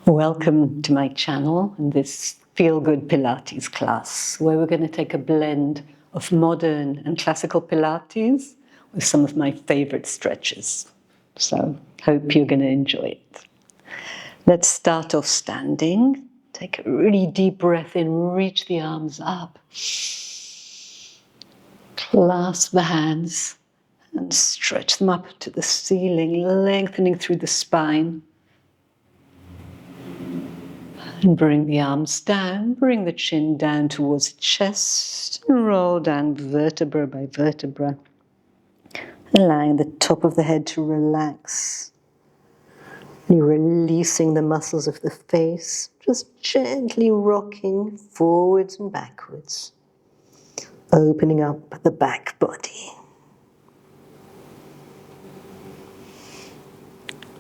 Welcome to my channel and this feel-good Pilates class where we're going to take a blend of modern and classical Pilates with some of my favorite stretches. So hope you're going to enjoy it. Let's start off standing. Take a really deep breath in, reach the arms up. Clasp the hands and stretch them up to the ceiling, lengthening through the spine. And bring the arms down, bring the chin down towards the chest, and roll down vertebra by vertebra, allowing the top of the head to relax. You're releasing the muscles of the face, just gently rocking forwards and backwards, opening up the back body.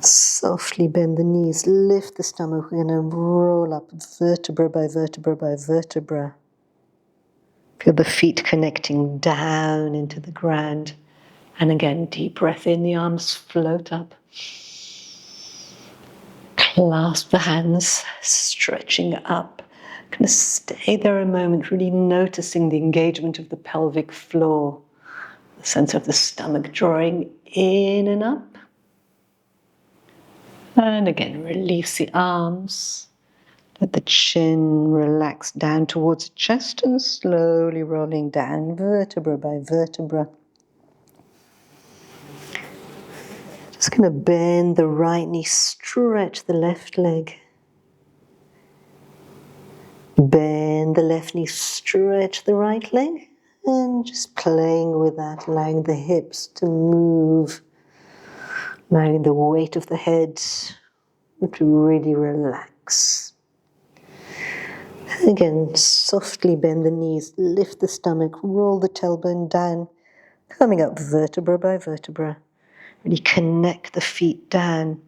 Softly bend the knees, lift the stomach. We're going to roll up vertebra by vertebra by vertebra. Feel the feet connecting down into the ground. And again, deep breath in, the arms float up. Clasp the hands, stretching up. Going to stay there a moment, really noticing the engagement of the pelvic floor. The sense of the stomach drawing in and up. And again, release the arms. Let the chin relax down towards the chest and slowly rolling down vertebra by vertebra. Just going to bend the right knee, stretch the left leg. Bend the left knee, stretch the right leg. And just playing with that, allowing the hips to move. Allowing the weight of the head to really relax. Again, softly bend the knees, lift the stomach, roll the tailbone down, coming up vertebra by vertebra. Really connect the feet down.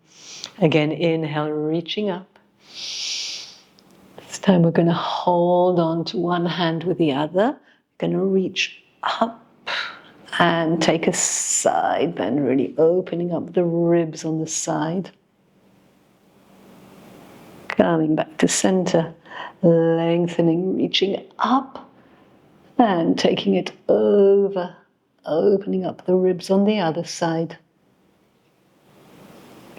Again, inhale, reaching up. This time we're going to hold on to one hand with the other. We're going to reach up and take a side bend, really opening up the ribs on the side. Coming back to center, lengthening, reaching up and taking it over, opening up the ribs on the other side.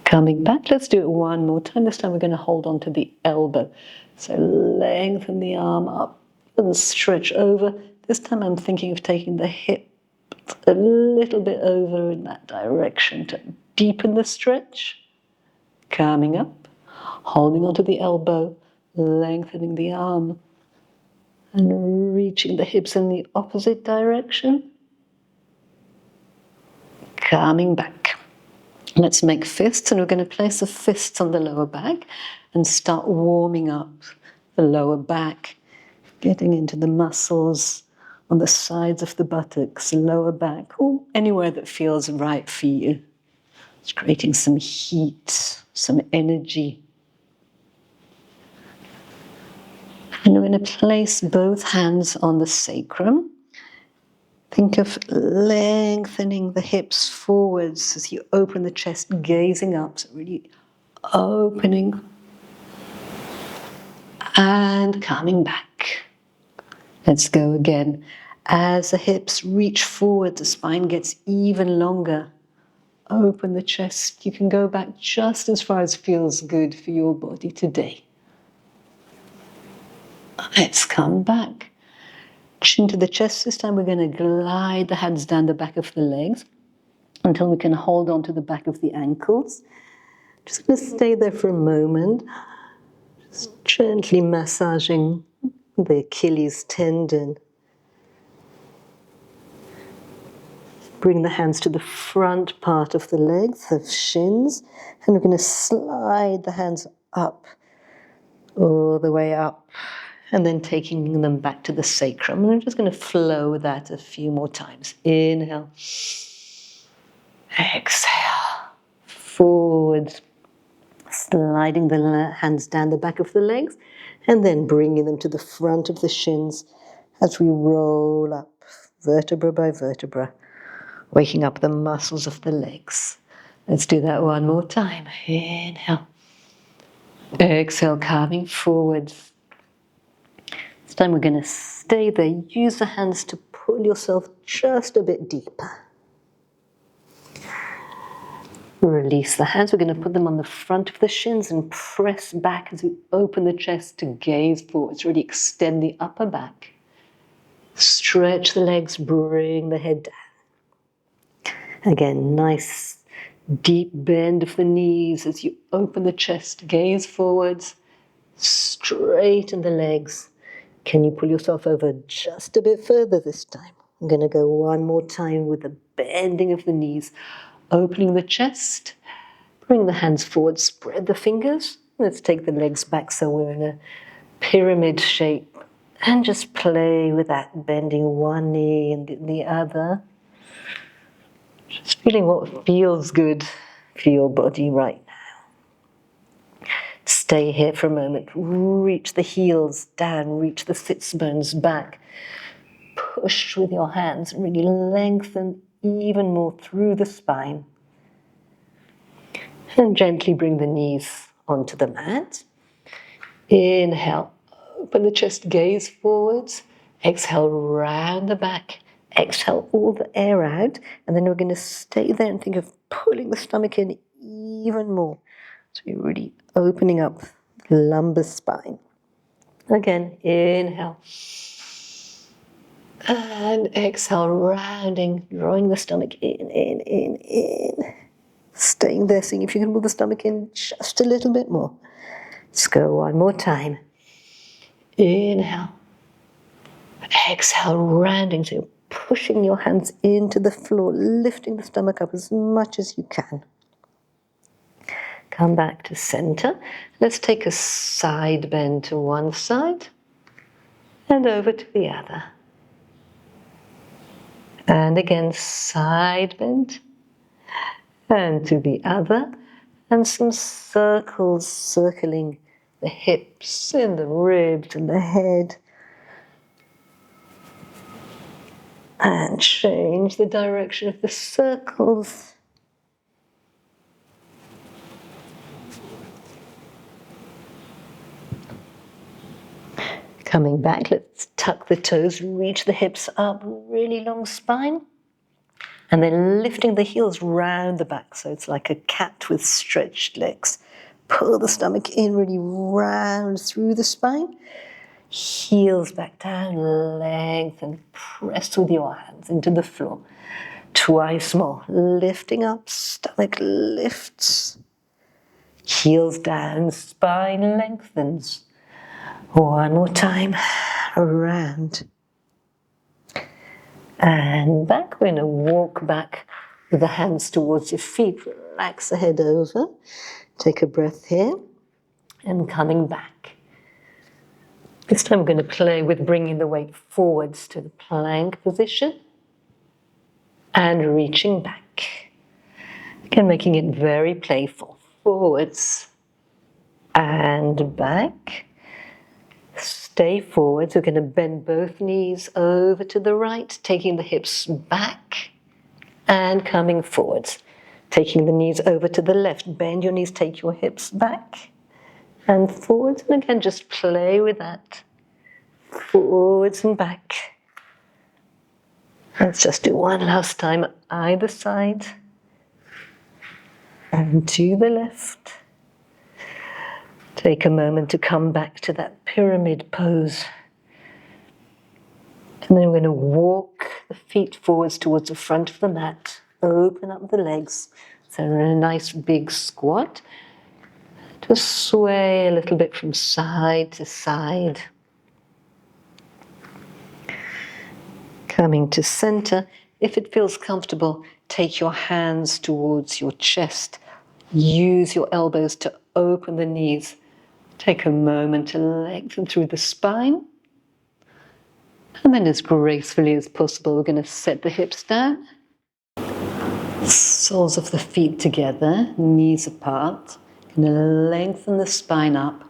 Coming back, let's do it one more time. This time we're going to hold on to the elbow. So lengthen the arm up and stretch over. This time I'm thinking of taking the hip a little bit over in that direction to deepen the stretch. Coming up, holding onto the elbow, lengthening the arm, and reaching the hips in the opposite direction. Coming back. Let's make fists, and we're going to place the fists on the lower back and start warming up the lower back, getting into the muscles on the sides of the buttocks, lower back, or anywhere that feels right for you. It's creating some heat, some energy. And we're going to place both hands on the sacrum. Think of lengthening the hips forwards as you open the chest, gazing up, so really opening and coming back. Let's go again. As the hips reach forward, the spine gets even longer. Open the chest. You can go back just as far as feels good for your body today. Let's come back. Chin to the chest. This time we're going to glide the hands down the back of the legs until we can hold on to the back of the ankles. Just going to stay there for a moment. Just gently massaging the Achilles tendon. Bring the hands to the front part of the legs, the shins, and we're going to slide the hands up, all the way up, and then taking them back to the sacrum. And I'm just going to flow with that a few more times. Inhale, exhale, forward, sliding the hands down the back of the legs, and then bringing them to the front of the shins as we roll up, vertebra by vertebra, waking up the muscles of the legs. Let's do that one more time. Inhale. Exhale, carving forwards. This time we're going to stay there. Use the hands to pull yourself just a bit deeper. Release the hands. We're going to put them on the front of the shins and press back as we open the chest to gaze forwards. Really extend the upper back. Stretch the legs, bring the head down. Again, nice deep bend of the knees as you open the chest, gaze forwards, straighten the legs. Can you pull yourself over just a bit further this time? I'm going to go one more time with the bending of the knees, opening the chest, bring the hands forward, spread the fingers. Let's take the legs back so we're in a pyramid shape and just play with that, bending one knee and the other. Just feeling what feels good for your body right now. Stay here for a moment. Reach the heels down, reach the sits bones back. Push with your hands, really lengthen even more through the spine. And gently bring the knees onto the mat. Inhale, open the chest, gaze forwards. Exhale, round the back. Exhale all the air out, and then we're going to stay there and think of pulling the stomach in even more. So you're really opening up the lumbar spine. Again, inhale. And exhale, rounding, drawing the stomach in. Staying there, seeing if you can move the stomach in just a little bit more. Let's go one more time. Inhale. Exhale, rounding, so you're pushing your hands into the floor, lifting the stomach up as much as you can. Come back to center. Let's take a side bend to one side and over to the other. And again, side bend and to the other. And some circles circling the hips and the ribs and the head. And change the direction of the circles. Coming back, let's tuck the toes, reach the hips up, really long spine. And then lifting the heels round the back, so it's like a cat with stretched legs. Pull the stomach in, really round through the spine. Heels back down, lengthen, press with your hands into the floor. Twice more, lifting up, stomach lifts. Heels down, spine lengthens. One more time, around. And back, we're going to walk back with the hands towards your feet. Relax the head over. Take a breath here. And coming back. This time we're going to play with bringing the weight forwards to the plank position. And reaching back. Again, making it very playful. Forwards. And back. Stay forwards. We're going to bend both knees over to the right, taking the hips back and coming forwards. Taking the knees over to the left. Bend your knees, take your hips back and forwards. And again, just play with that. Forwards and back. Let's just do one last time, either side. And to the left. Take a moment to come back to that pyramid pose. And then we're going to walk the feet forwards towards the front of the mat. Open up the legs. So we're in a nice big squat. Just sway a little bit from side to side. Coming to center. If it feels comfortable, take your hands towards your chest. Use your elbows to open the knees. Take a moment to lengthen through the spine. And then as gracefully as possible, we're going to set the hips down. Soles of the feet together, knees apart. Going to lengthen the spine up.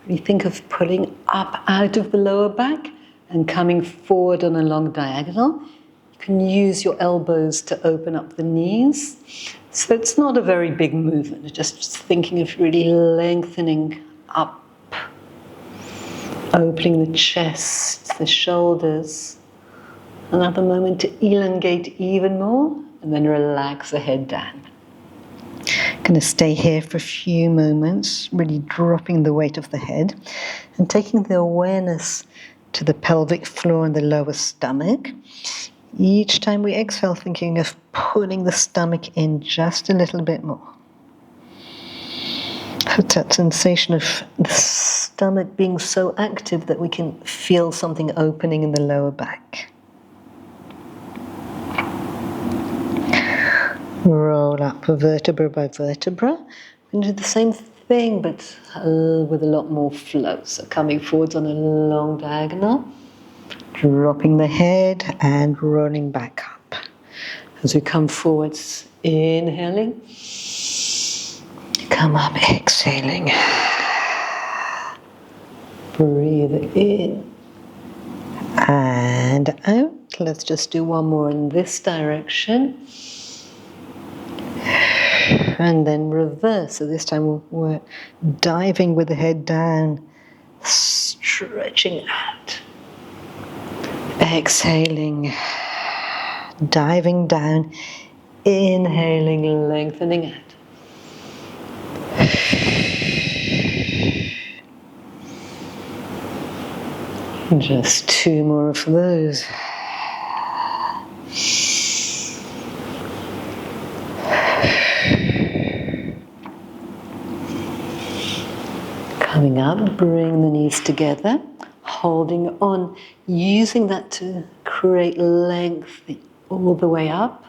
We think of pulling up out of the lower back and coming forward on a long diagonal. You can use your elbows to open up the knees. So it's not a very big movement, just thinking of really lengthening up. Opening the chest, the shoulders. Another moment to elongate even more, and then relax the head down. Going to stay here for a few moments, really dropping the weight of the head and taking the awareness to the pelvic floor and the lower stomach. Each time we exhale, thinking of pulling the stomach in just a little bit more. So it's that sensation of the stomach being so active that we can feel something opening in the lower back. Roll up vertebra by vertebra. We're going to do the same thing, but with a lot more flow. So coming forwards on a long diagonal, dropping the head and rolling back up. As we come forwards, inhaling, come up, exhaling. Breathe in and out. Let's just do one more in this direction. And then reverse. So this time we're diving with the head down, stretching out. Exhaling, diving down, inhaling, lengthening out. Just two more of those. Coming up, bring the knees together, holding on, using that to create length all the way up.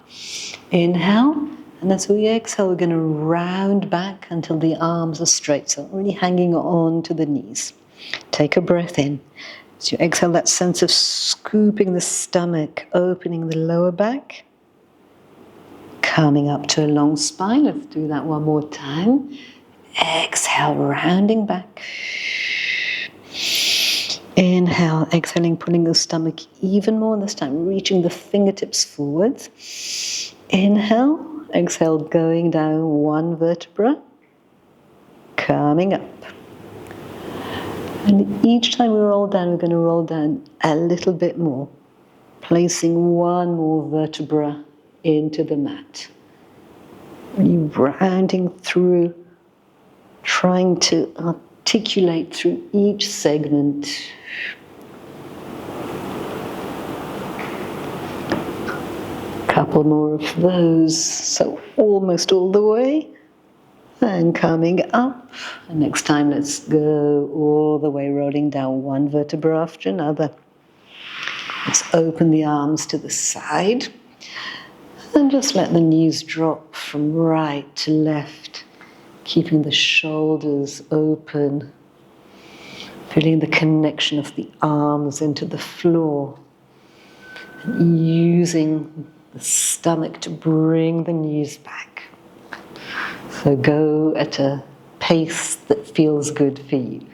Inhale, and as we exhale, we're going to round back until the arms are straight, so really hanging on to the knees. Take a breath in. As you exhale, that sense of scooping the stomach, opening the lower back. Coming up to a long spine. Let's do that one more time. Exhale, rounding back. Inhale, exhaling, pulling the stomach even more, this time reaching the fingertips forwards. Inhale, exhale, going down one vertebra, coming up. And each time we roll down, we're going to roll down a little bit more, placing one more vertebra into the mat. Really rounding through, trying to articulate through each segment. Couple more of those, so almost all the way. And coming up. And next time, let's go all the way, rolling down one vertebra after another. Let's open the arms to the side. And just let the knees drop from right to left, keeping the shoulders open, feeling the connection of the arms into the floor, and using the stomach to bring the knees back. So go at a pace that feels good for you.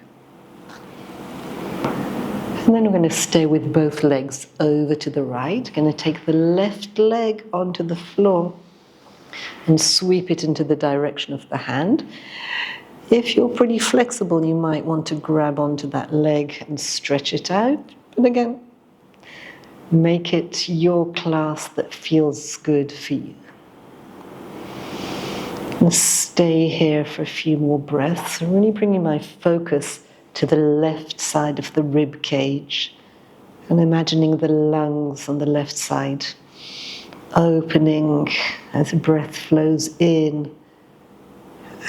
And then we're going to stay with both legs over to the right. Going to take the left leg onto the floor and sweep it into the direction of the hand. If you're pretty flexible, you might want to grab onto that leg and stretch it out. But again, make it your class that feels good for you. And stay here for a few more breaths. I'm really bringing my focus to the left side of the rib cage and imagining the lungs on the left side opening as the breath flows in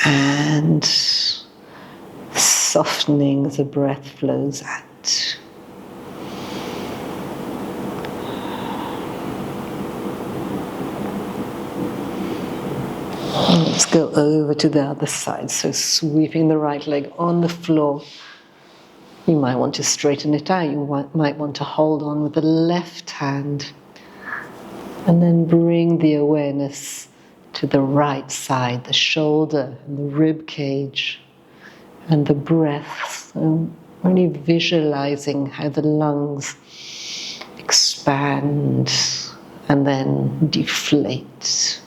and softening as the breath flows out. Let's go over to the other side. So sweeping the right leg on the floor. You might want to straighten it out. You might want to hold on with the left hand. And then bring the awareness to the right side, the shoulder and the rib cage and the breath. So really visualizing how the lungs expand and then deflate.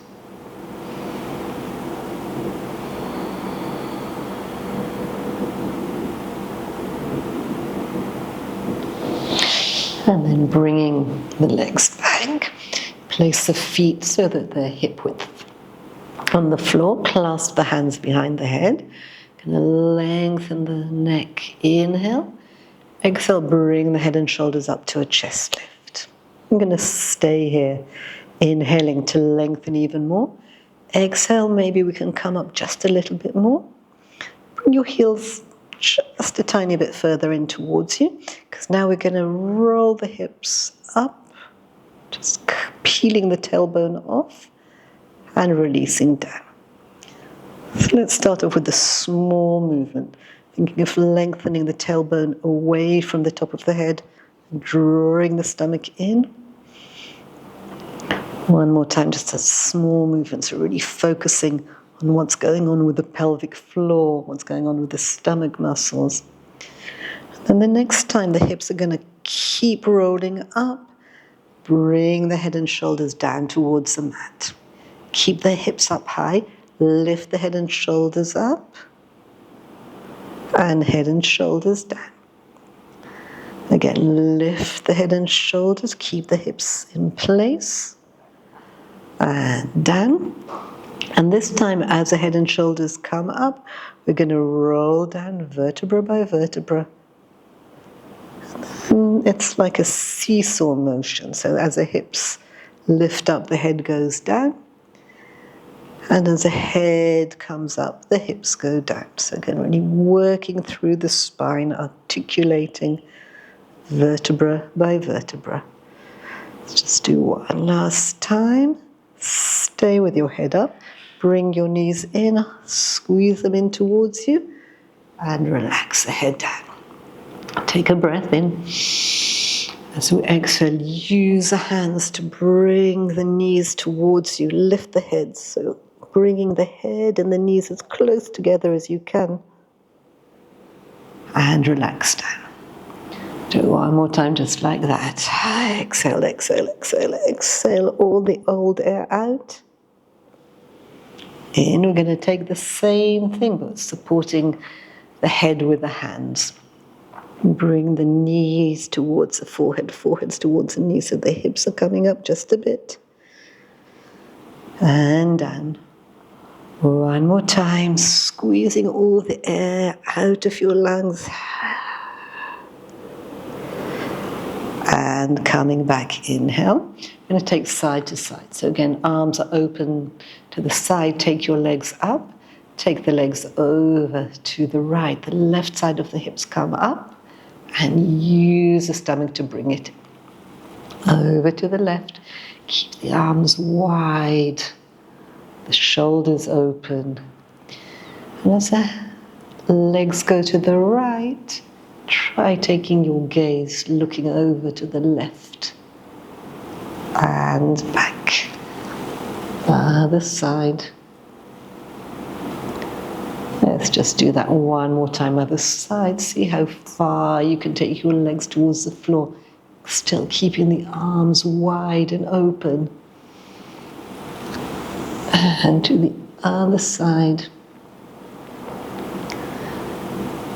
And then bringing the legs back. Place the feet so that they're hip width on the floor. Clasp the hands behind the head. Gonna lengthen the neck. Inhale. Exhale, bring the head and shoulders up to a chest lift. I'm gonna stay here, inhaling to lengthen even more. Exhale, maybe we can come up just a little bit more. Bring your heels just a tiny bit further in towards you, because now we're gonna roll the hips up, just peeling the tailbone off and releasing down. So let's start off with a small movement, thinking of lengthening the tailbone away from the top of the head, drawing the stomach in. One more time, just a small movement, so really focusing on what's going on with the pelvic floor, what's going on with the stomach muscles. And the next time, the hips are going to keep rolling up. Bring the head and shoulders down towards the mat. Keep the hips up high. Lift the head and shoulders up. And head and shoulders down. Again, lift the head and shoulders. Keep the hips in place. And down. And this time, as the head and shoulders come up, we're going to roll down vertebra by vertebra. It's like a seesaw motion. So as the hips lift up, the head goes down. And as the head comes up, the hips go down. So again, really working through the spine, articulating vertebra by vertebra. Let's just do one last time. Stay with your head up. Bring your knees in, squeeze them in towards you, and relax the head down. Take a breath in. As we exhale, use the hands to bring the knees towards you. Lift the head, so bringing the head and the knees as close together as you can. And relax down. Do it one more time, just like that. Exhale, exhale, exhale, exhale all the old air out. In, we're going to take the same thing, but supporting the head with the hands. Bring the knees towards the forehead, foreheads towards the knees, so the hips are coming up just a bit. And down. One more time, squeezing all the air out of your lungs. And coming back, inhale. I'm going to take side to side. So again, arms are open to the side. Take your legs up. Take the legs over to the right. The left side of the hips come up. And use the stomach to bring it over to the left. Keep the arms wide. The shoulders open. And as the legs go to the right, try taking your gaze, looking over to the left. And back. Other side. Let's just do that one more time, other side. See how far you can take your legs towards the floor. Still keeping the arms wide and open. And to the other side.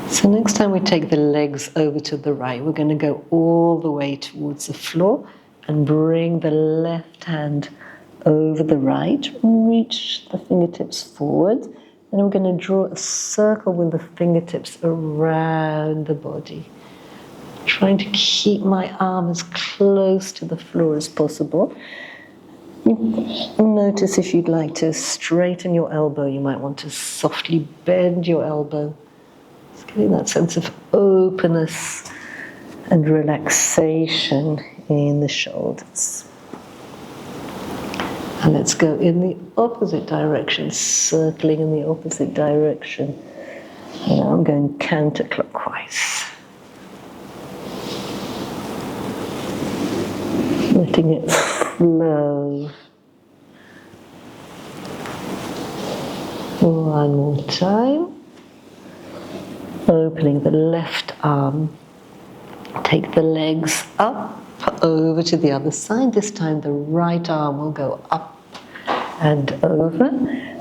So next time we take the legs over to the right, we're going to go all the way towards the floor and bring the left hand over the right. Reach the fingertips forward. And we're going to draw a circle with the fingertips around the body. Trying to keep my arm as close to the floor as possible. Notice if you'd like to straighten your elbow, you might want to softly bend your elbow. It's giving that sense of openness and relaxation in the shoulders. And let's go in the opposite direction, circling in the opposite direction. Now I'm going counterclockwise. Letting it flow. One more time. Opening the left arm. Take the legs up, over to the other side. This time the right arm will go up and over.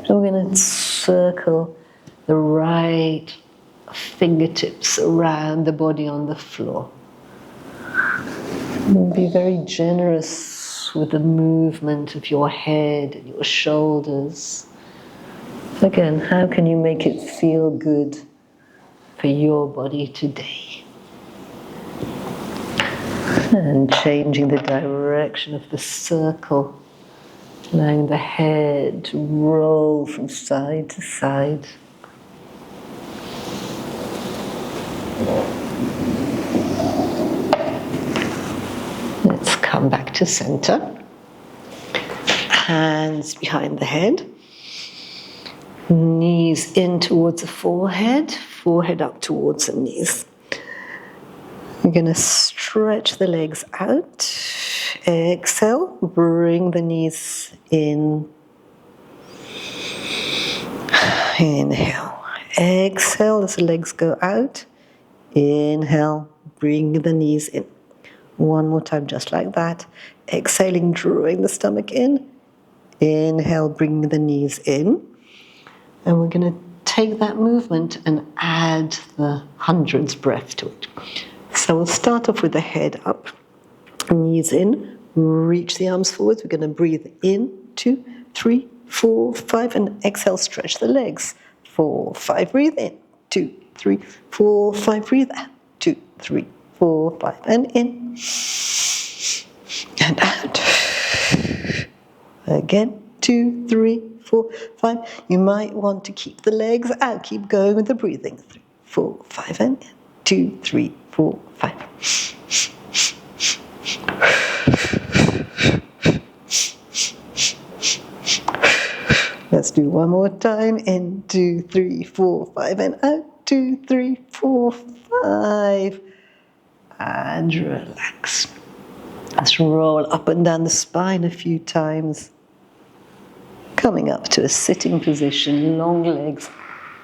So we're going to circle the right fingertips around the body on the floor. Be very generous with the movement of your head and your shoulders. Again, how can you make it feel good for your body today? And changing the direction of the circle, allowing the head to roll from side to side. Let's come back to center. Hands behind the head. Knees in towards the forehead, forehead up towards the knees. We're going to stretch the legs out. Exhale, bring the knees in. Inhale. Exhale as the legs go out. Inhale, bring the knees in. One more time, just like that. Exhaling, drawing the stomach in. Inhale, bring the knees in. And we're going to take that movement and add the hundreds breath to it. So we'll start off with the head up, knees in, reach the arms forwards. We're going to breathe in, 2, 3, 4, 5, and exhale, stretch the legs. 4, 5, breathe in, 2, 3, 4, 5, breathe out, 2, 3, 4, 5, and in, and out. Again, 2, 3, 4, 5. You might want to keep the legs out. Keep going with the breathing. 3, 4, 5, and in. 2, 3, 4, 5. Let's do one more time. In, 2, 3, 4, 5, and out. 2, 3, 4, 5. And relax. Let's roll up and down the spine a few times. Coming up to a sitting position, long legs,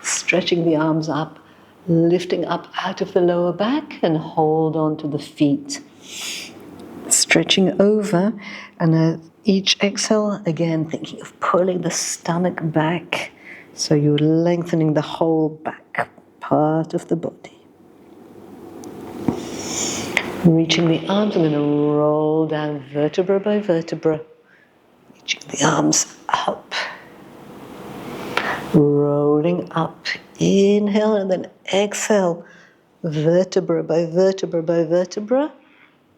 stretching the arms up, lifting up out of the lower back and hold on to the feet. Stretching over, and at each exhale, again thinking of pulling the stomach back, so you're lengthening the whole back part of the body. Reaching the arms, I'm going to roll down vertebra by vertebra. Reaching the arms up. Rolling up. Inhale and then exhale. Vertebra by vertebra by vertebra.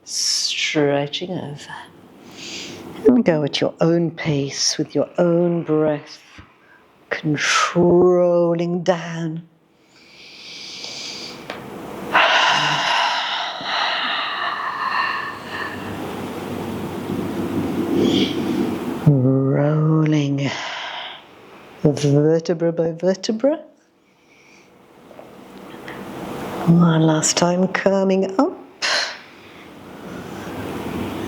Stretching over. And go at your own pace with your own breath. Controlling down. Rolling vertebra by vertebra. One last time, coming up.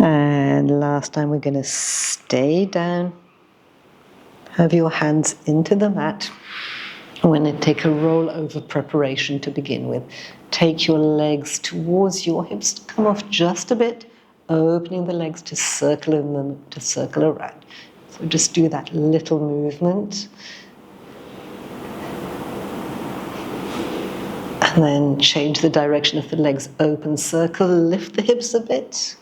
And last time we're going to stay down. Have your hands into the mat. We're going to take a roll over preparation to begin with. Take your legs towards your hips to come off just a bit, opening the legs to circle in them, to circle around. So just do that little movement. And then change the direction of the legs. Open circle, lift the hips a bit.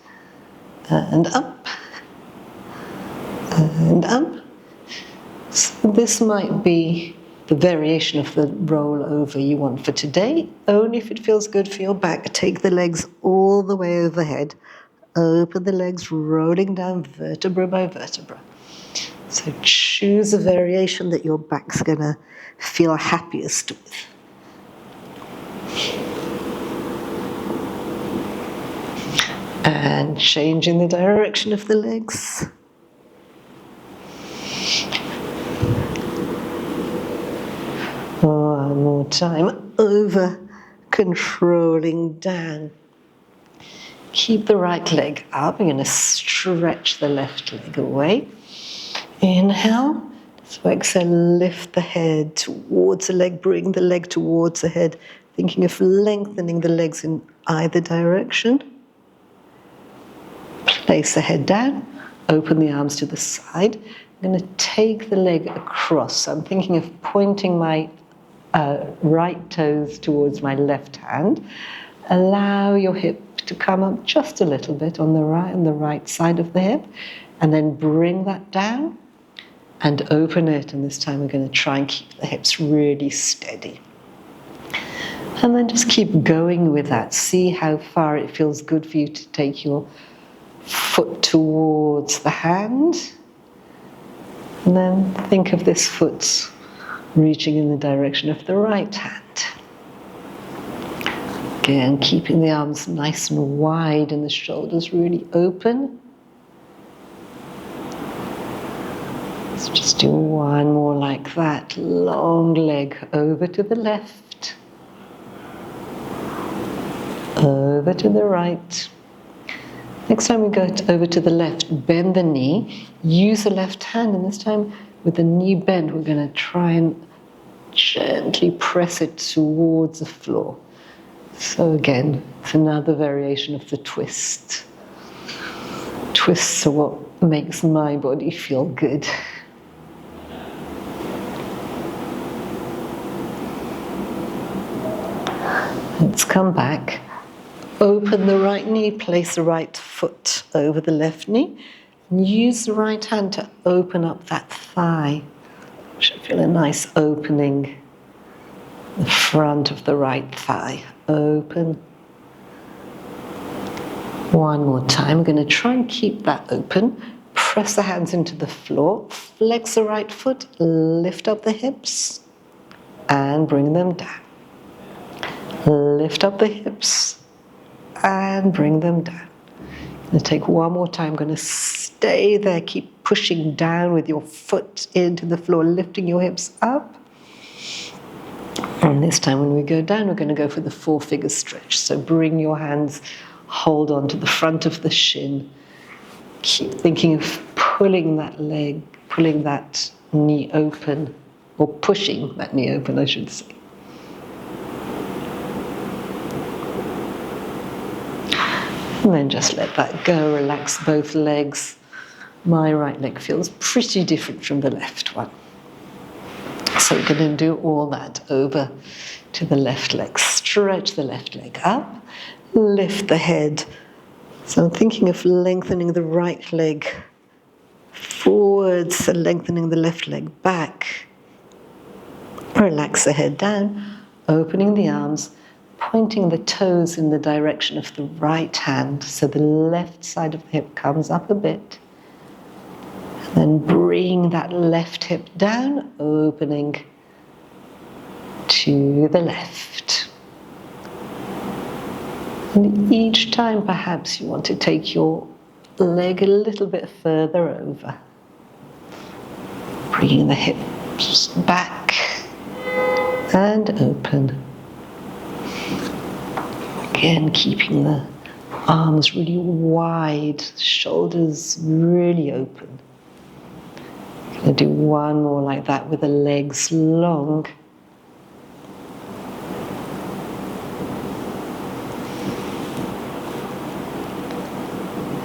And up. And up. So this might be the variation of the roll over you want for today. Only if it feels good for your back. Take the legs all the way overhead. Open the legs, rolling down vertebra by vertebra. So choose a variation that your back's going to feel happiest with. And changing the direction of the legs. One more time. Over, controlling down. Keep the right leg up. You're going to stretch the left leg away. Inhale. So exhale, lift the head towards the leg. Bring the leg towards the head. Thinking of lengthening the legs in either direction. Place the head down. Open the arms to the side. I'm going to take the leg across. So I'm thinking of pointing my right toes towards my left hand. Allow your hip to come up just a little bit on the right side of the hip, and then bring that down and open it. And this time we're going to try and keep the hips really steady. And then just keep going with that. See how far it feels good for you to take your foot towards the hand. And then think of this foot reaching in the direction of the right hand. Again, keeping the arms nice and wide and the shoulders really open. Let's just do one more like that. Long leg over to the left, over to the right. Next time we go over to the left, bend the knee, use the left hand, and this time with the knee bent, we're going to try and gently press it towards the floor. So again, it's another variation of the twist. Twists are what makes my body feel good. Let's come back. Open the right knee, place the right foot over the left knee, and use the right hand to open up that thigh. Should feel a nice opening. The front of the right thigh. Open. One more time. We're going to try and keep that open. Press the hands into the floor. Flex the right foot. Lift up the hips. And bring them down. Lift up the hips. And bring them down. I'm going to take one more time. I'm going to stay there. Keep pushing down with your foot into the floor. Lifting your hips up. And this time when we go down, we're going to go for the four-figure stretch. So bring your hands, hold on to the front of the shin. Keep thinking of pulling that leg, pulling that knee open, or pushing that knee open, I should say. And then just let that go, relax both legs. My right leg feels pretty different from the left one. So we're going to do all that over to the left leg. Stretch the left leg up, lift the head. So I'm thinking of lengthening the right leg forwards and lengthening the left leg back. Relax the head down, opening the arms, pointing the toes in the direction of the right hand so the left side of the hip comes up a bit. Then bring that left hip down, opening to the left. And each time perhaps you want to take your leg a little bit further over. Bringing the hips back and open. Again, keeping the arms really wide, shoulders really open. Going to do one more like that with the legs long.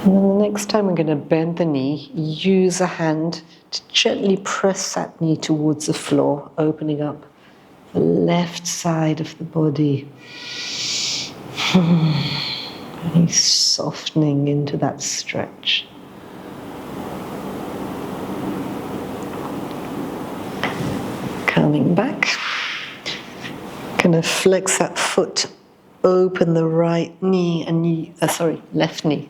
And then the next time we're going to bend the knee, use a hand to gently press that knee towards the floor, opening up the left side of the body. Really softening into that stretch. Coming back, gonna flex that foot, open the right knee and left knee.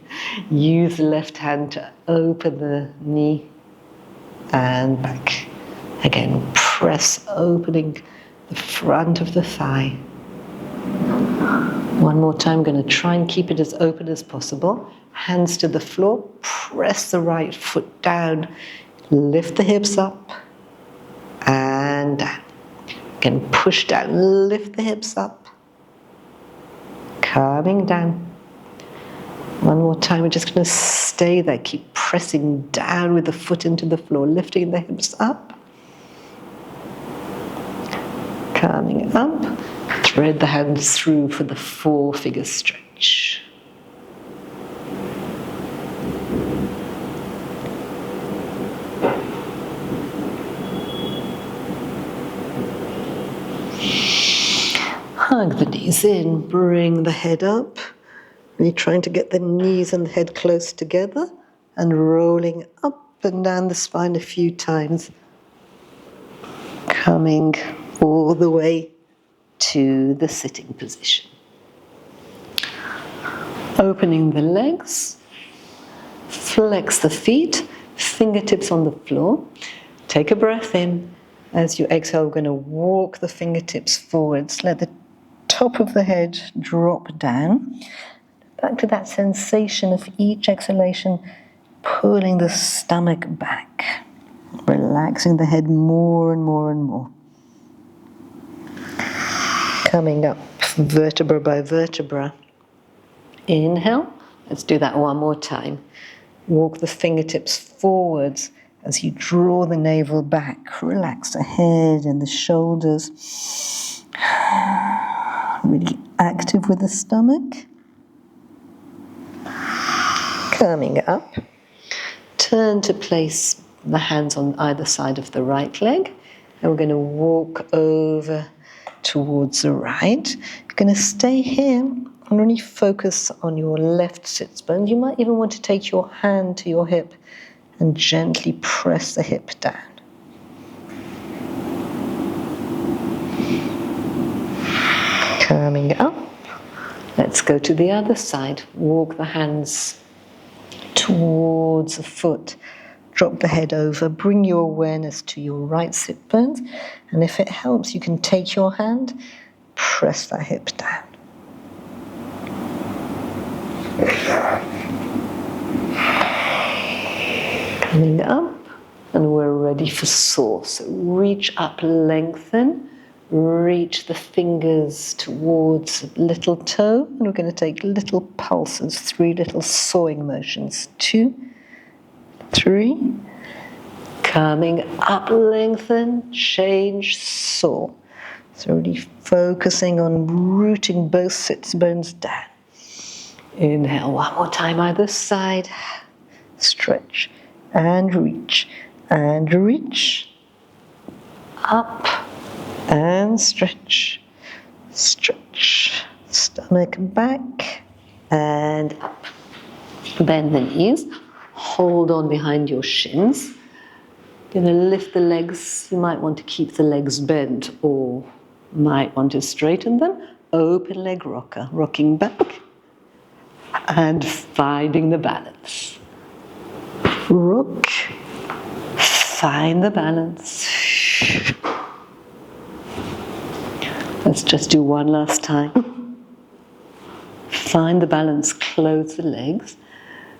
Use the left hand to open the knee and back. Again, press opening the front of the thigh. One more time, I'm going to try and keep it as open as possible. Hands to the floor, press the right foot down, lift the hips up and down. Again, push down, lift the hips up, coming down. One more time, we're just going to stay there, keep pressing down with the foot into the floor, lifting the hips up, coming up. Thread the hands through for the four-figure stretch. Hug the knees in, bring the head up, Really trying to get the knees and the head close together and rolling up and down the spine a few times. Coming all the way to the sitting position. Opening the legs, flex the feet, fingertips on the floor. Take a breath in. As you exhale, we're going to walk the fingertips forwards. Let the top of the head drop down. Back to that sensation of each exhalation, pulling the stomach back, relaxing the head more and more and more. Coming up vertebra by vertebra. Inhale. Let's do that one more time. Walk the fingertips forwards as you draw the navel back. Relax the head and the shoulders. Really active with the stomach. Coming up. Turn to place the hands on either side of the right leg. And we're going to walk over towards the right. You're going to stay here and really focus on your left sits bone. You might even want to take your hand to your hip and gently press the hip down. Coming up. Let's go to the other side. Walk the hands towards the foot. Drop the head over. Bring your awareness to your right sit bones. And if it helps, you can take your hand, press that hip down. Coming up, and we're ready for soar. So reach up, lengthen, reach the fingers towards little toe, and we're going to take little pulses, 3 little sawing motions. 2, 3, coming up, lengthen, change, soar. So really focusing on rooting both sits bones down. Inhale, one more time either side. Stretch and reach, up and stretch, stomach back and up. Bend the knees, hold on behind your shins. Gonna lift the legs. You might want to keep the legs bent or might want to straighten them. Open leg rocker, rocking back and finding the balance. Rock, find the balance. Let's just do one last time. Find the balance, close the legs.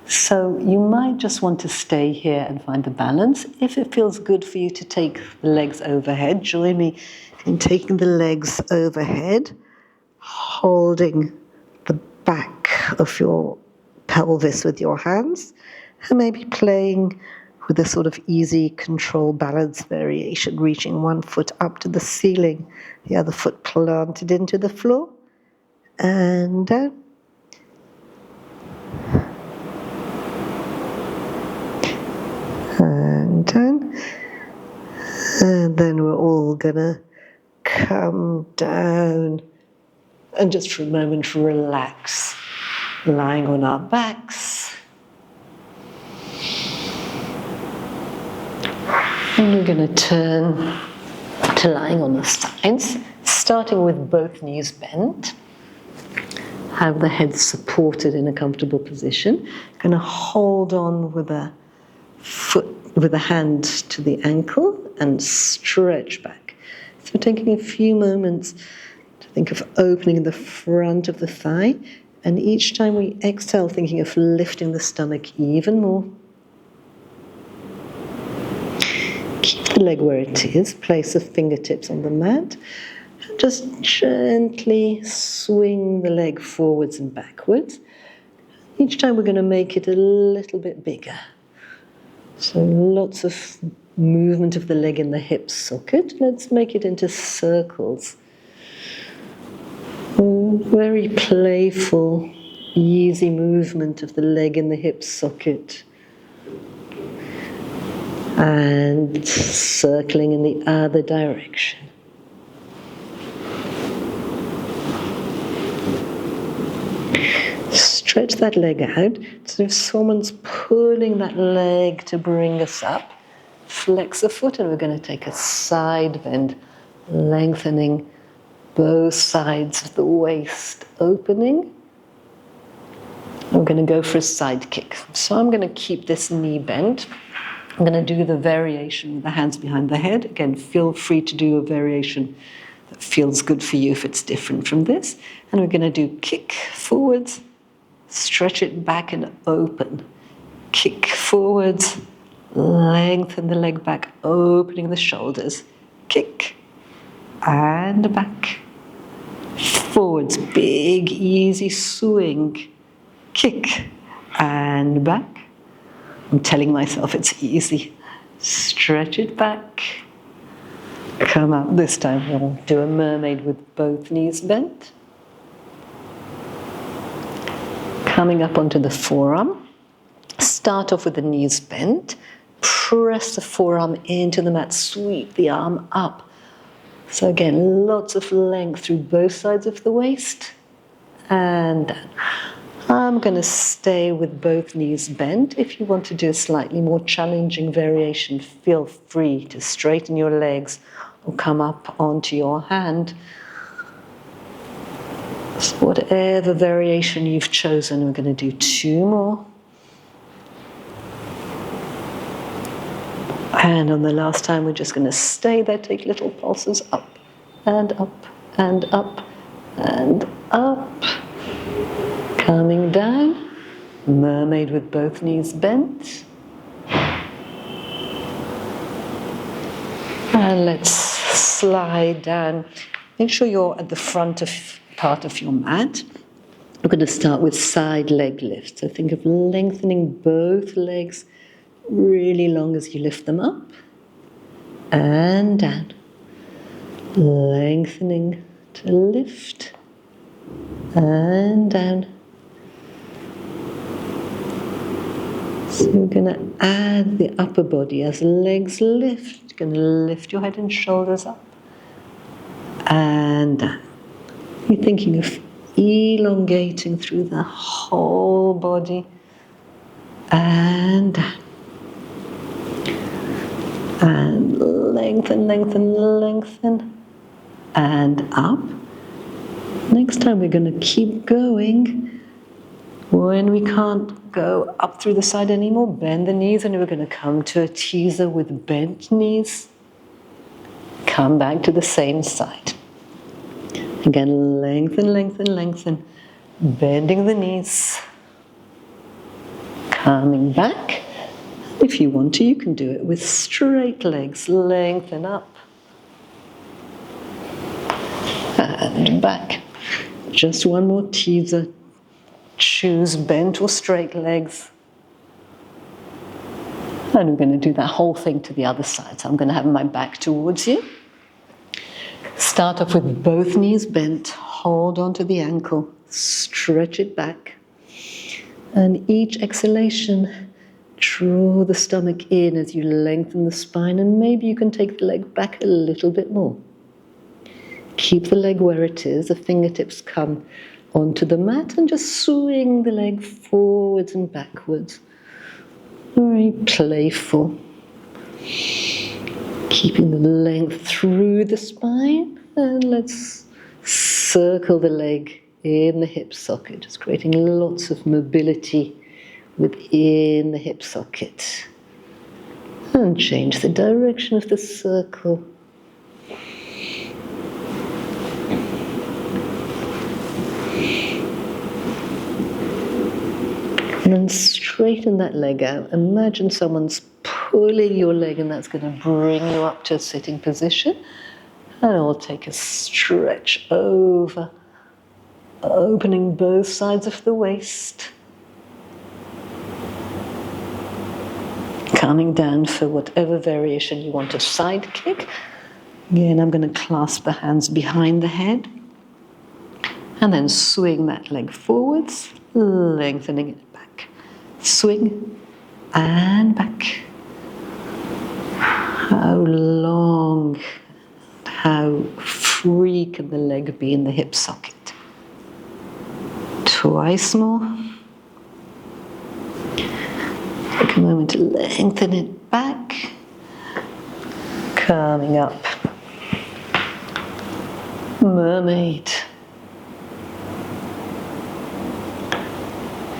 So you might just want to stay here and find the balance. If it feels good for you to take the legs overhead, join me in taking the legs overhead, holding the back of your pelvis with your hands, and maybe playing with a sort of easy control balance variation, reaching one foot up to the ceiling, the other foot planted into the floor, and down. And down. And then we're all gonna come down and just for a moment relax, lying on our backs. And we're going to turn to lying on the sides, starting with both knees bent. Have the head supported in a comfortable position. Going to hold on with a foot, with a hand to the ankle and stretch back. So taking a few moments to think of opening the front of the thigh, and each time we exhale, thinking of lifting the stomach even more. Keep the leg where it is, place the fingertips on the mat, and just gently swing the leg forwards and backwards. Each time we're going to make it a little bit bigger. So lots of movement of the leg in the hip socket. Let's make it into circles. Very playful, easy movement of the leg in the hip socket. And circling in the other direction. Stretch that leg out. So if someone's pulling that leg to bring us up, flex the foot, and we're going to take a side bend, lengthening both sides of the waist, opening. We're going to go for a side kick. So I'm going to keep this knee bent. I'm going to do the variation with the hands behind the head. Again, feel free to do a variation that feels good for you if it's different from this. And we're going to do kick forwards, stretch it back and open. Kick forwards, lengthen the leg back, opening the shoulders. Kick and back. Forwards, big, easy swing. Kick and back. I'm telling myself it's easy. Stretch it back. Come up. This time we'll do a mermaid with both knees bent. Coming up onto the forearm. Start off with the knees bent. Press the forearm into the mat. Sweep the arm up. So again, lots of length through both sides of the waist. And down. I'm going to stay with both knees bent. If you want to do a slightly more challenging variation, feel free to straighten your legs or come up onto your hand. So whatever variation you've chosen, we're going to do 2 more. And on the last time, we're just going to stay there, take little pulses up and up and up and up. Coming down, mermaid with both knees bent. And let's slide down. Make sure you're at the front of part of your mat. We're going to start with side leg lift. So think of lengthening both legs really long as you lift them up and down. Lengthening to lift and down. So we're going to add the upper body as legs lift. You're going to lift your head and shoulders up and down. You're thinking of elongating through the whole body and down. And lengthen, lengthen, lengthen and up. Next time we're going to keep going. When we can't go up through the side anymore, bend the knees, and we're going to come to a teaser with bent knees. Come back to the same side. Again, lengthen, lengthen, lengthen. Bending the knees. Coming back. If you want to, you can do it with straight legs. Lengthen up. And back. Just one more teaser. Choose bent or straight legs. And we're going to do that whole thing to the other side. So I'm going to have my back towards you. Start off with both knees bent. Hold onto the ankle. Stretch it back. And each exhalation, draw the stomach in as you lengthen the spine. And maybe you can take the leg back a little bit more. Keep the leg where it is. The fingertips come onto the mat and just swing the leg forwards and backwards. Very playful. Keeping the length through the spine, and let's circle the leg in the hip socket, just creating lots of mobility within the hip socket. And change the direction of the circle. And then straighten that leg out. Imagine someone's pulling your leg, and that's going to bring you up to a sitting position. And we'll take a stretch over, opening both sides of the waist. Coming down for whatever variation you want, a side kick. Again, I'm going to clasp the hands behind the head. And then swing that leg forwards, lengthening it back. Swing and back. How long, how free can the leg be in the hip socket? Twice more. moment to lengthen it back, coming up. Mermaid.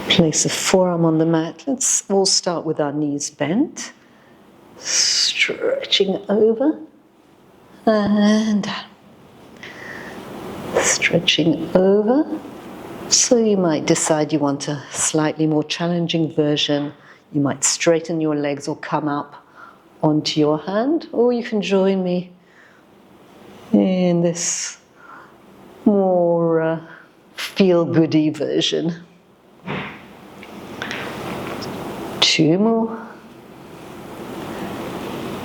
Place a forearm on the mat. Let's all start with our knees bent. Stretching over and down. Stretching over. So you might decide you want a slightly more challenging version. You might straighten your legs or come up onto your hand, or you can join me in this more feel-goody version. 2 more.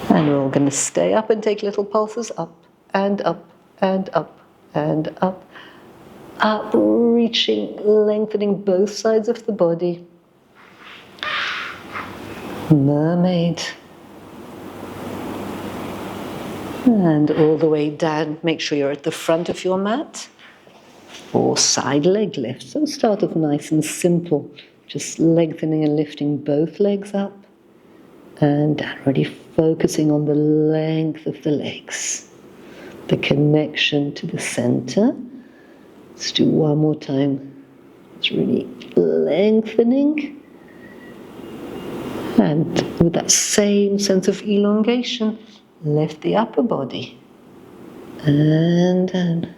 And we're all going to stay up and take little pulses up and up and up and up. Up, reaching, lengthening both sides of the body. Mermaid. And all the way down. Make sure you're at the front of your mat. Or side leg lift. So start off nice and simple. Just lengthening and lifting both legs up. And down, really focusing on the length of the legs. The connection to the center. Let's do one more time. It's really lengthening. And with that same sense of elongation, lift the upper body. And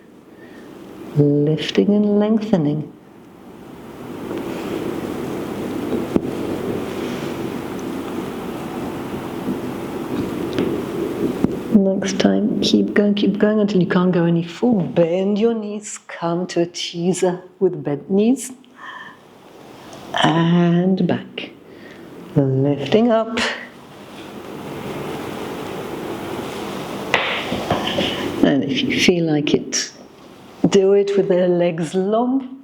lifting and lengthening. Next time, keep going until you can't go any further. Bend your knees, come to a teaser with bent knees. And back. Lifting up. And if you feel like it, do it with the legs long,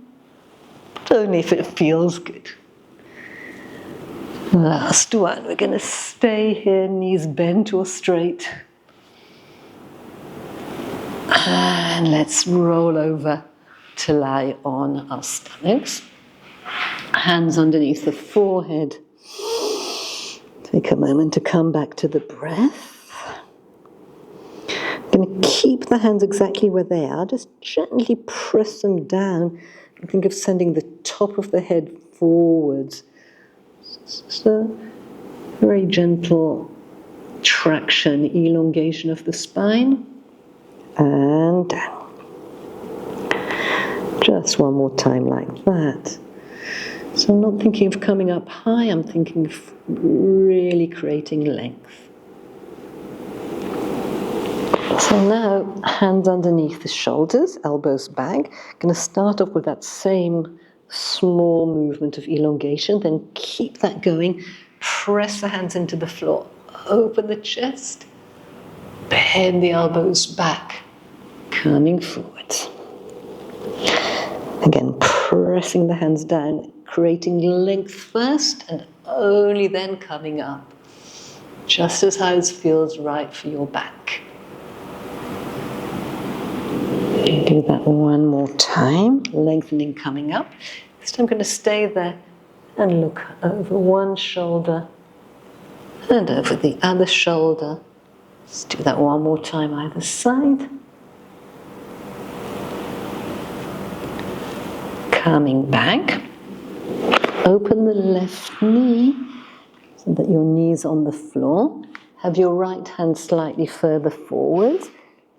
but only if it feels good. Last one, we're going to stay here, knees bent or straight. And let's roll over to lie on our stomachs. Hands underneath the forehead. Take a moment to come back to the breath. I'm going to keep the hands exactly where they are. Just gently press them down. And think of sending the top of the head forwards. So, very gentle traction, elongation of the spine. And down. Just one more time like that. So I'm not thinking of coming up high, I'm thinking of really creating length. So now, hands underneath the shoulders, elbows back. Going to start off with that same small movement of elongation, then keep that going. Press the hands into the floor. Open the chest. Bend the elbows back. Coming forward. Again, pressing the hands down, creating length first and only then coming up. Just as high as feels right for your back. Do that one more time, lengthening coming up. This time I'm going to stay there and look over one shoulder and over the other shoulder. Let's do that one more time either side. Coming back. Open the left knee so that your knee's on the floor. Have your right hand slightly further forward.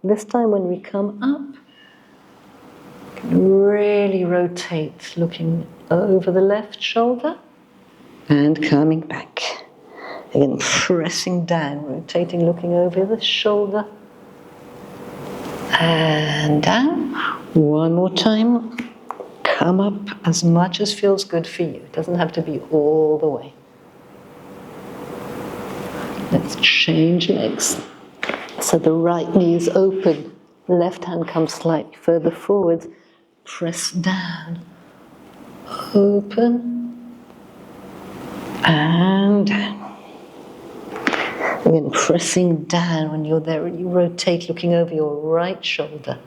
This time when we come up, really rotate, looking over the left shoulder and coming back. Again, pressing down, rotating, looking over the shoulder and down. One more time. Come up as much as feels good for you. It doesn't have to be all the way. Let's change legs. So the right knee is open. Left hand comes slightly further forward. Press down. Open. And down. Again, pressing down. When you're there, you rotate, looking over your right shoulder.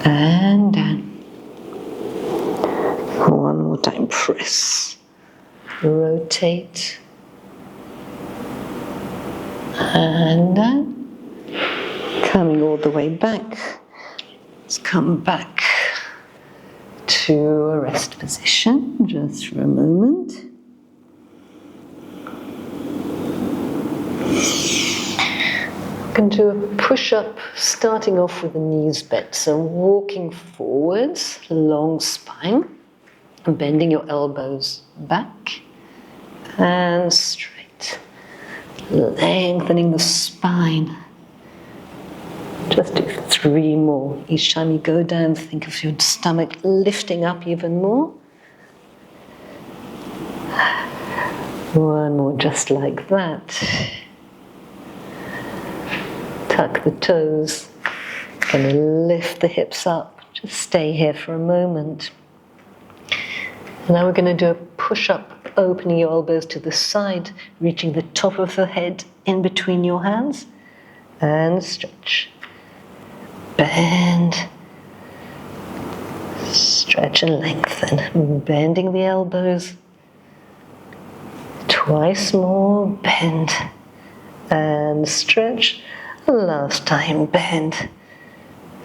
And down. One more time, press. rotate, and down. Coming all the way back. Let's come back to a rest position just for a moment. We can do a push-up starting off with the knees bent. So walking forwards, long spine, and bending your elbows back and straight. Lengthening the spine. Just do 3 more. Each time you go down, think of your stomach lifting up even more. 1 more just like that. Tuck the toes. Gonna lift the hips up. Just stay here for a moment. Now we're going to do a push-up, opening your elbows to the side, reaching the top of the head in between your hands, and stretch. Bend, stretch and lengthen, bending the elbows. Twice more, bend, and stretch. Last time, bend,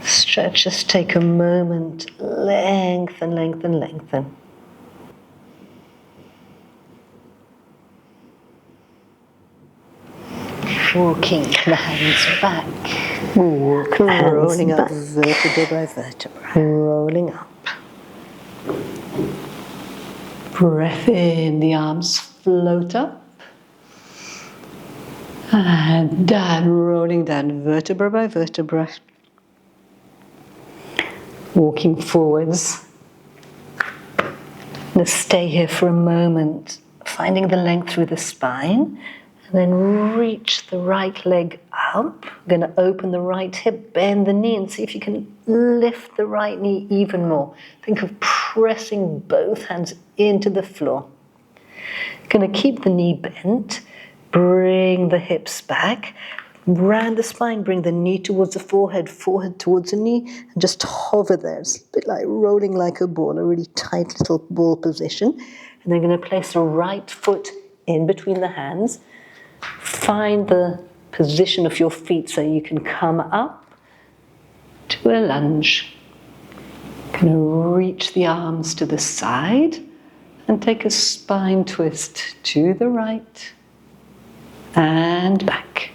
stretch. Just take a moment, lengthen, lengthen, lengthen. Walking the hands back. Walk the hands rolling back. Up vertebra by vertebra. Rolling up. Breath in, the arms float up. And down, rolling down vertebra by vertebra. Walking forwards. Now stay here for a moment, finding the length through the spine. And then reach the right leg up. We're going to open the right hip, bend the knee, and see if you can lift the right knee even more. Think of pressing both hands into the floor. You're going to keep the knee bent. Bring the hips back. Round the spine, bring the knee towards the forehead, forehead towards the knee, and just hover there. It's a bit like rolling like a ball, a really tight little ball position. And then you're going to place the right foot in between the hands. Find the position of your feet so you can come up to a lunge. Going to reach the arms to the side and take a spine twist to the right and back.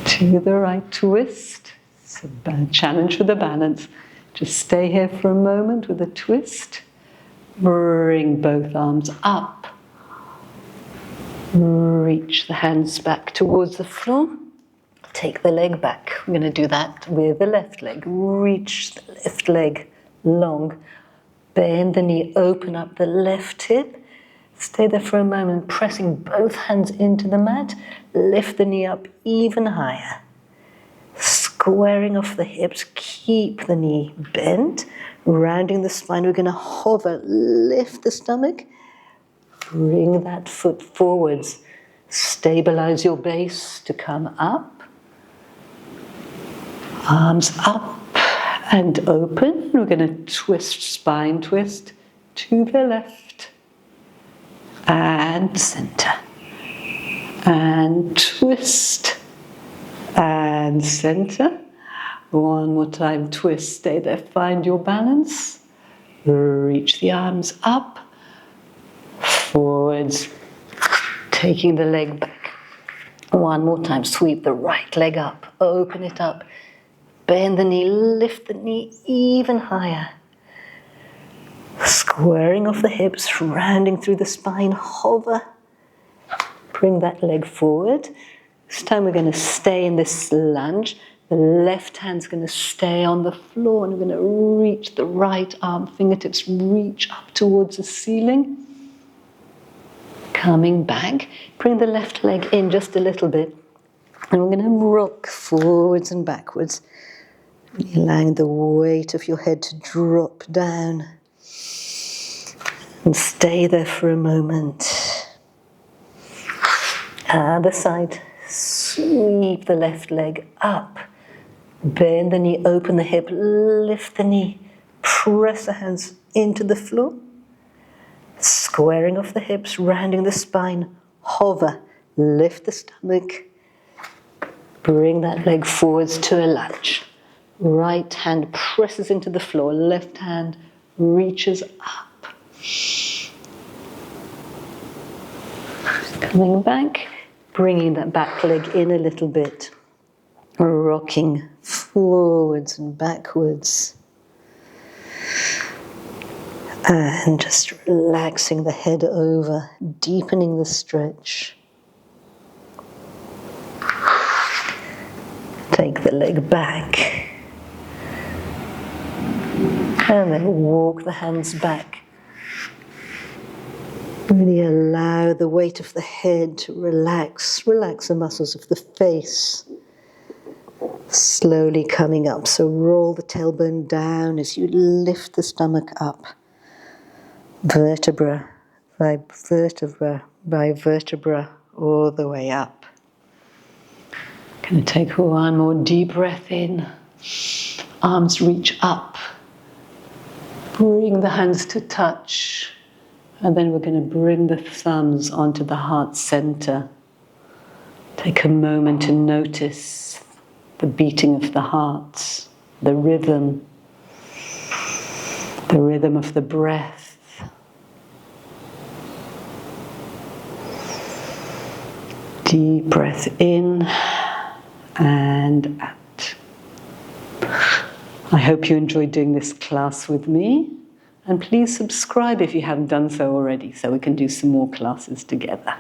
To the right twist. It's a challenge for the balance. Just stay here for a moment with a twist. Bring both arms up. Reach the hands back towards the floor. Take the leg back. We're going to do that with the left leg. Reach the left leg long. Bend the knee, open up the left hip. Stay there for a moment, pressing both hands into the mat. Lift the knee up even higher. Squaring off the hips, keep the knee bent. Rounding the spine, we're going to hover, lift the stomach. Bring that foot forwards. Stabilize your base to come up. Arms up and open. We're going to twist, spine twist to the left. And center. And twist. And center. 1 more time, twist, stay there, find your balance. Reach the arms up. Forwards, taking the leg back. 1 more time, sweep the right leg up, open it up, bend the knee, lift the knee even higher. Squaring off the hips, rounding through the spine, hover. Bring that leg forward. This time we're going to stay in this lunge. The left hand's going to stay on the floor and we're going to reach the right arm, fingertips reach up towards the ceiling. Coming back, bring the left leg in just a little bit. And we're going to rock forwards and backwards. Allowing the weight of your head to drop down. And stay there for a moment. Other side. Sweep the left leg up. Bend the knee, open the hip, lift the knee. Press the hands into the floor. Squaring off the hips, rounding the spine, hover, lift the stomach, bring that leg forwards to a lunge. Right hand presses into the floor, left hand reaches up. Coming back, bringing that back leg in a little bit, rocking forwards and backwards. And just relaxing the head over, deepening the stretch. Take the leg back. And then walk the hands back. Really allow the weight of the head to relax. Relax the muscles of the face. Slowly coming up. So roll the tailbone down as you lift the stomach up. Vertebra by vertebra by vertebra all the way up. Going to take one more deep breath in. Arms reach up. Bring the hands to touch. And then we're going to bring the thumbs onto the heart center. Take a moment to notice the beating of the heart, the rhythm of the breath. Deep breath in and out. I hope you enjoyed doing this class with me, and please subscribe if you haven't done so already, so we can do some more classes together.